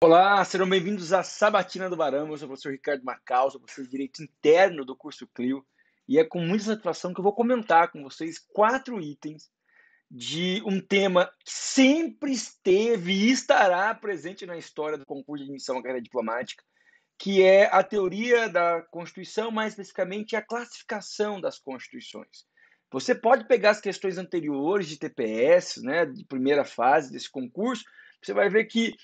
Olá, serão bem-vindos à Sabatina do Barão. Eu sou o professor Ricardo Macau, sou professor de Direito Interno do curso Clio, e é com muita satisfação que eu vou comentar com vocês 4 itens de um tema que sempre esteve e estará presente na história do concurso de admissão à carreira diplomática, que é a teoria da Constituição, mais especificamente a classificação das constituições. Você pode pegar as questões anteriores de TPS, né, de primeira fase desse concurso, você vai ver que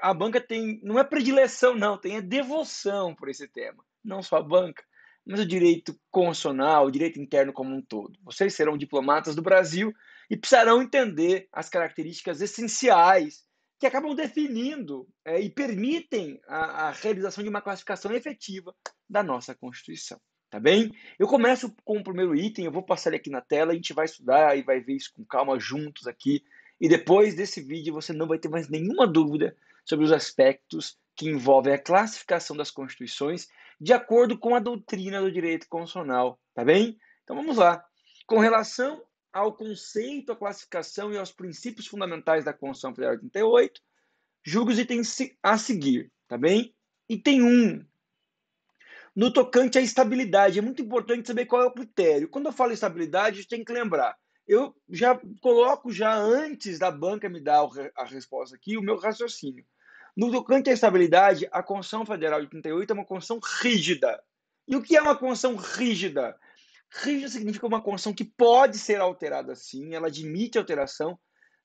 a banca tem, não é predileção não, tem a devoção por esse tema. Não só a banca, mas o direito constitucional, o direito interno como um todo. Vocês serão diplomatas do Brasil e precisarão entender as características essenciais que acabam definindo e permitem a realização de uma classificação efetiva da nossa Constituição. Tá bem? Eu começo com o primeiro item, eu vou passar ele aqui na tela, a gente vai estudar e vai ver isso com calma juntos aqui. E depois desse vídeo você não vai ter mais nenhuma dúvida sobre os aspectos que envolvem a classificação das constituições de acordo com a doutrina do direito constitucional, tá bem? Então vamos lá. Com relação ao conceito, à classificação e aos princípios fundamentais da Constituição Federal de 88, julgue os itens a seguir, tá bem? Item 1. No tocante à estabilidade, é muito importante saber qual é o critério. Quando eu falo estabilidade, a gente tem que lembrar. Eu já coloco já antes da banca me dar a resposta aqui, o meu raciocínio. No tocante à estabilidade, a Constituição Federal de 38 é uma Constituição rígida. E o que é uma Constituição rígida? Rígida significa uma Constituição que pode ser alterada sim, ela admite alteração,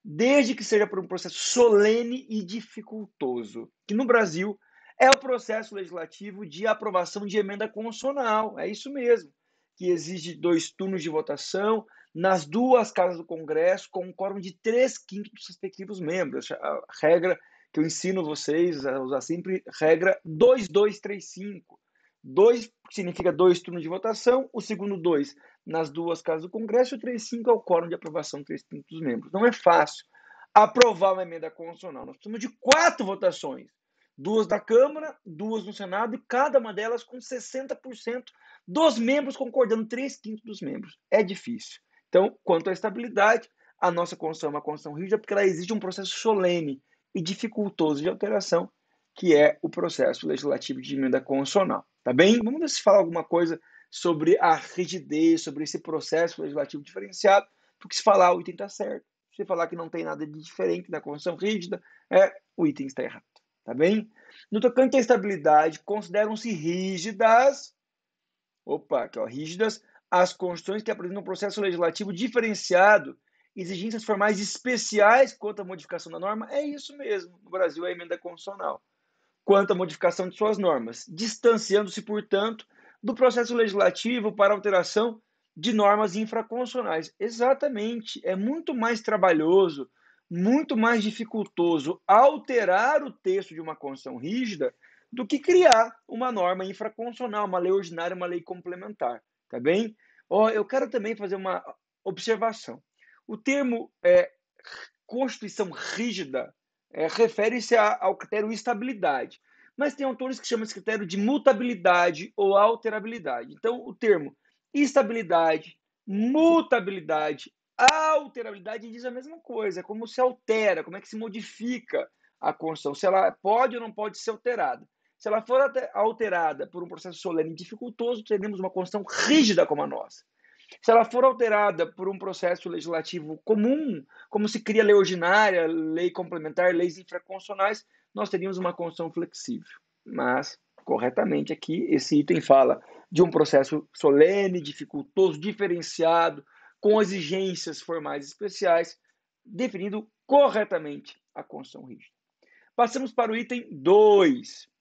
desde que seja por um processo solene e dificultoso, que no Brasil é o processo legislativo de aprovação de emenda constitucional, é isso mesmo, que exige 2 turnos de votação nas 2 casas do Congresso, com um quórum de 3/5 dos respectivos membros. A regra que eu ensino vocês a usar sempre, regra 2235. 2 significa 2 turnos de votação, o segundo 2 nas 2 casas do Congresso, e o 35 é o quórum de aprovação 3/5 dos membros. Não é fácil aprovar uma emenda constitucional. Nós precisamos de 4 votações. 2 da Câmara, 2 no Senado, e cada uma delas com 60% dos membros concordando, 3/5 dos membros. É difícil. Então, quanto à estabilidade, a nossa Constituição é uma Constituição rígida porque ela exige um processo solene e dificultoso de alteração, que é o processo legislativo de emenda constitucional. Tá bem? Vamos ver se fala alguma coisa sobre a rigidez, sobre esse processo legislativo diferenciado, porque se falar o item está certo. Se falar que não tem nada de diferente da Constituição rígida, o item está errado. Tá bem? No tocante à estabilidade, consideram-se rígidas, rígidas as constituições que apresentam um processo legislativo diferenciado, exigências formais especiais quanto à modificação da norma. É isso mesmo, no Brasil é a emenda constitucional. Quanto à modificação de suas normas, distanciando-se, portanto, do processo legislativo para alteração de normas infraconstitucionais. Exatamente, é muito mais trabalhoso, muito mais dificultoso alterar o texto de uma Constituição rígida do que criar uma norma infraconstitucional, uma lei ordinária, uma lei complementar, tá bem? Eu quero também fazer uma observação. O termo Constituição rígida refere-se ao critério estabilidade, mas tem autores que chamam esse critério de mutabilidade ou alterabilidade. Então, o termo estabilidade, mutabilidade, alterabilidade diz a mesma coisa, é como se altera, como é que se modifica a Constituição, se ela pode ou não pode ser alterada. Se ela for alterada por um processo solene e dificultoso, teremos uma Constituição rígida como a nossa. Se ela for alterada por um processo legislativo comum, como se cria lei ordinária, lei complementar, leis infraconstitucionais, nós teríamos uma Constituição flexível. Mas, corretamente aqui, esse item fala de um processo solene, dificultoso, diferenciado, com exigências formais especiais, definindo corretamente a Constituição rígida. Passamos para o item 2.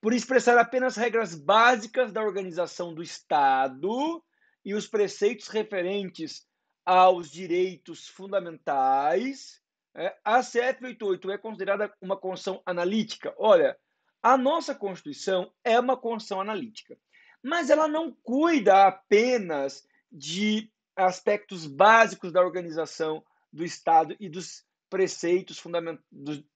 Por expressar apenas regras básicas da organização do Estado e os preceitos referentes aos direitos fundamentais, a CF 88 é considerada uma Constituição analítica. Olha, a nossa Constituição é uma Constituição analítica, mas ela não cuida apenas de aspectos básicos da organização do Estado e dos preceitos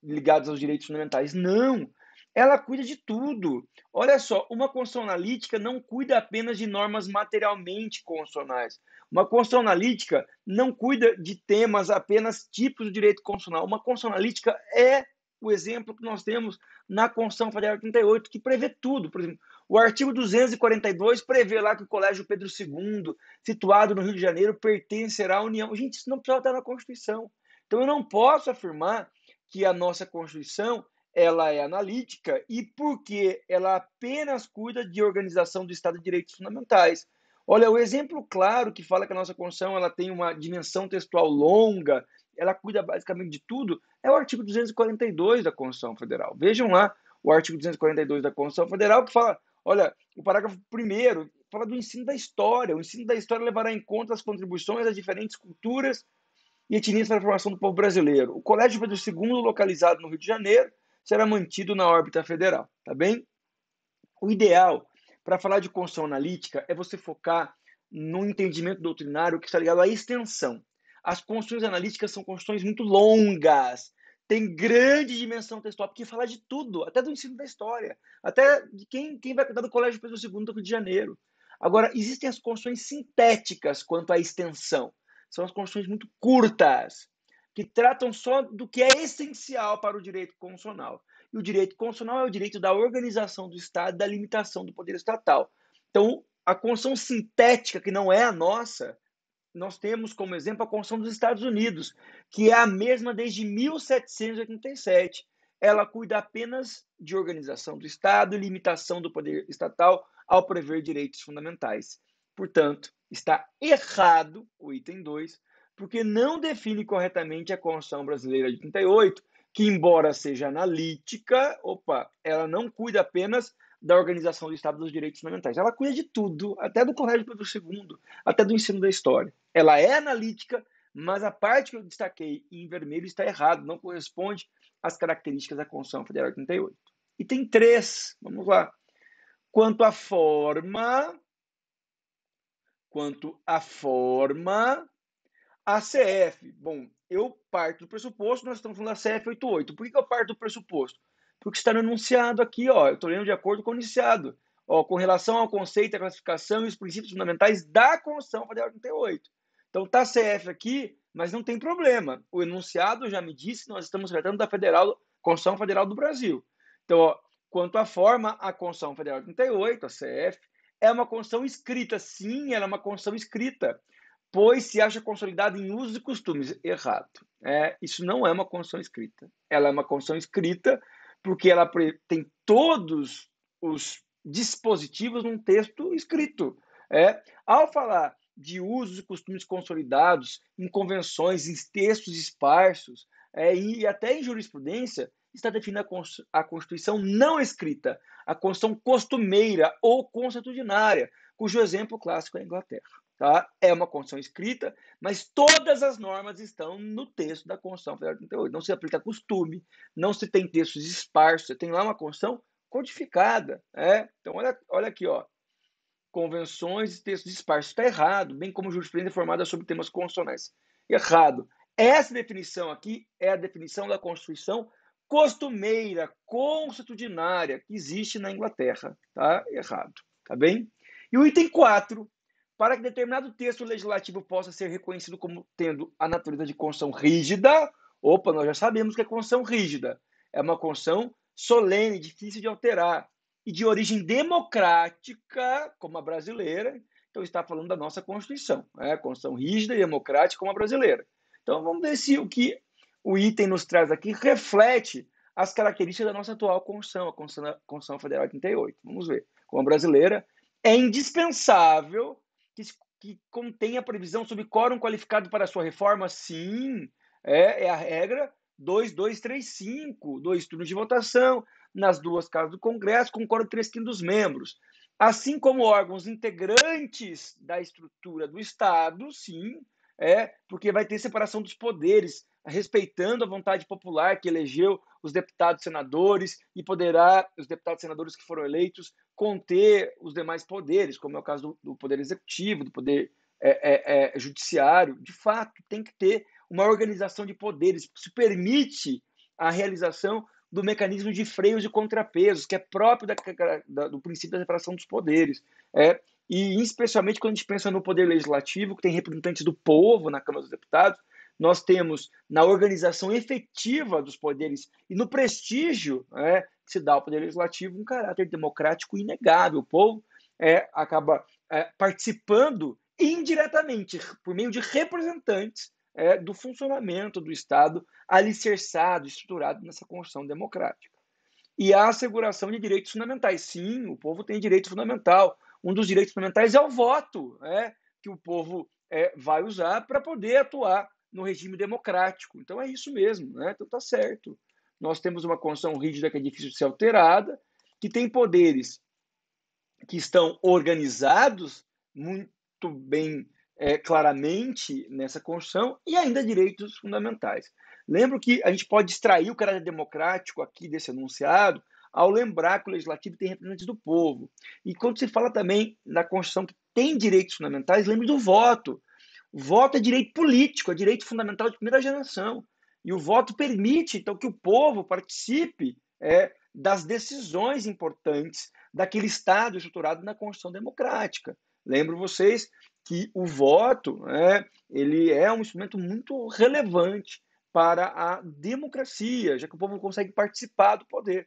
ligados aos direitos fundamentais. Não! Ela cuida de tudo. Olha só, uma Constituição analítica não cuida apenas de normas materialmente constitucionais. Uma Constituição analítica não cuida de temas apenas típicos do direito constitucional. Uma Constituição analítica é o exemplo que nós temos na Constituição Federal de 88, que prevê tudo. Por exemplo, o artigo 242 prevê lá que o Colégio Pedro II, situado no Rio de Janeiro, pertencerá à União. Gente, isso não precisa estar na Constituição. Então, eu não posso afirmar que a nossa Constituição ela é analítica e porque ela apenas cuida de organização do Estado de Direitos Fundamentais. Olha, o exemplo claro que fala que a nossa Constituição ela tem uma dimensão textual longa, ela cuida basicamente de tudo, é o artigo 242 da Constituição Federal. Vejam lá o artigo 242 da Constituição Federal que fala, olha, o parágrafo 1º fala do ensino da história. O ensino da história levará em conta as contribuições das diferentes culturas e etnias para a formação do povo brasileiro. O Colégio Pedro II, localizado no Rio de Janeiro, será mantido na órbita federal, tá bem? O ideal para falar de Constituição analítica é você focar no entendimento doutrinário que está ligado à extensão. As constituições analíticas são constituições muito longas, tem grande dimensão textual, porque fala de tudo, até do ensino da história, até de quem vai cuidar do Colégio Pedro II do Rio de Janeiro. Agora, existem as constituições sintéticas quanto à extensão. São as constituições muito curtas, que tratam só do que é essencial para o direito constitucional. E o direito constitucional é o direito da organização do Estado, da limitação do poder estatal. Então, a Constituição sintética, que não é a nossa, nós temos como exemplo a Constituição dos Estados Unidos, que é a mesma desde 1787. Ela cuida apenas de organização do Estado e limitação do poder estatal ao prever direitos fundamentais. Portanto, está errado o item 2, porque não define corretamente a Constituição Brasileira de 88, que embora seja analítica, ela não cuida apenas da organização do Estado dos direitos fundamentais. Ela cuida de tudo, até do Colégio Pedro II, até do ensino da história. Ela é analítica, mas a parte que eu destaquei em vermelho está errado, não corresponde às características da Constituição Federal de 88. Item 3, vamos lá. Quanto à forma, a CF, bom, eu parto do pressuposto, nós estamos falando da CF 88. Por que eu parto do pressuposto? Porque está no enunciado aqui, ó, eu estou lendo de acordo com o enunciado, ó, com relação ao conceito, a classificação e os princípios fundamentais da Constituição Federal de 88. Então está a CF aqui, mas não tem problema. O enunciado já me disse que nós estamos tratando da Constituição Federal do Brasil. Então, ó, quanto à forma, a Constituição Federal de 88, a CF, é uma Constituição escrita. Sim, ela é uma Constituição escrita, pois se acha consolidada em usos e costumes. Errado. Isso não é uma Constituição escrita. Ela é uma Constituição escrita porque ela tem todos os dispositivos num texto escrito. Ao falar de usos e costumes consolidados em convenções, em textos esparsos e até em jurisprudência, está definida a Constituição não escrita, a Constituição costumeira ou consuetudinária, cujo exemplo clássico é a Inglaterra. Tá? É uma Constituição escrita, mas todas as normas estão no texto da Constituição Federal de 88. Não se aplica costume, não se tem textos esparsos, você tem lá uma Constituição codificada. Então, olha aqui, ó. Convenções e textos esparsos. Está errado, bem como jurisprudência formada sobre temas constitucionais. Errado. Essa definição aqui é a definição da Constituição costumeira, consuetudinária, que existe na Inglaterra. Tá? Errado. Tá bem? E o item 4, para que determinado texto legislativo possa ser reconhecido como tendo a natureza de Constituição rígida, nós já sabemos que é Constituição rígida. É uma Constituição solene, difícil de alterar, e de origem democrática, como a brasileira. Então, está falando da nossa Constituição, Constituição rígida e democrática como a brasileira. Então, vamos ver se o que o item nos traz aqui reflete as características da nossa atual Constituição, a Constituição Federal de 88. Vamos ver. Como a brasileira, é indispensável que contenha a previsão sobre quórum qualificado para a sua reforma. Sim, é a regra 2235, 2 turnos de votação, nas 2 casas do Congresso, com quórum de 3/5 dos membros. Assim como órgãos integrantes da estrutura do Estado, sim, porque vai ter separação dos poderes, respeitando a vontade popular que elegeu os deputados e senadores, e poderá, os deputados e senadores que foram eleitos, conter os demais poderes, como é o caso do Poder Executivo, do Poder Judiciário. De fato, tem que ter uma organização de poderes, isso permite a realização do mecanismo de freios e contrapesos, que é próprio do princípio da separação dos poderes. E especialmente quando a gente pensa no poder legislativo, que tem representantes do povo na Câmara dos Deputados, nós temos na organização efetiva dos poderes e no prestígio que se dá ao poder legislativo um caráter democrático inegável. O povo acaba participando indiretamente, por meio de representantes do funcionamento do Estado alicerçado, estruturado nessa construção democrática. E a asseguração de direitos fundamentais. Sim, o povo tem direito fundamental. Um dos direitos fundamentais é o voto, que o povo vai usar para poder atuar no regime democrático. Então é isso mesmo, então está certo. Nós temos uma Constituição rígida que é difícil de ser alterada, que tem poderes que estão organizados muito bem, claramente nessa Constituição, e ainda direitos fundamentais. Lembro que a gente pode extrair o caráter democrático aqui desse enunciado ao lembrar que o Legislativo tem representantes do povo. E quando se fala também na Constituição que tem direitos fundamentais, lembre do voto. O voto é direito político, é direito fundamental de primeira geração. E o voto permite, então, que o povo participe das decisões importantes daquele Estado estruturado na Constituição Democrática. Lembro vocês que o voto ele é um instrumento muito relevante para a democracia, já que o povo consegue participar do poder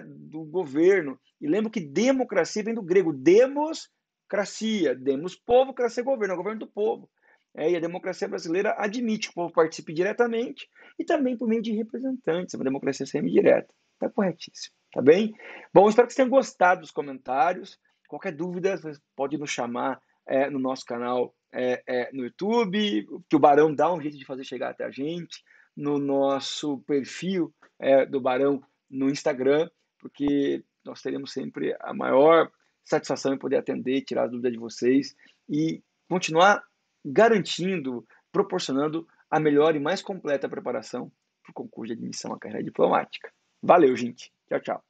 do governo. E lembro que democracia vem do grego democracia, demos povo, cracia governo, é o governo do povo. E a democracia brasileira admite que o povo participe diretamente e também por meio de representantes, é uma democracia semi-direta. Está corretíssimo, tá bem? Bom, espero que vocês tenham gostado dos comentários. Qualquer dúvida, você pode nos chamar no nosso canal no YouTube, que o Barão dá um jeito de fazer chegar até a gente, no nosso perfil do Barão no Instagram, porque nós teremos sempre a maior satisfação em poder atender, tirar as dúvidas de vocês e continuar garantindo, proporcionando a melhor e mais completa preparação para o concurso de admissão à carreira diplomática. Valeu, gente. Tchau, tchau.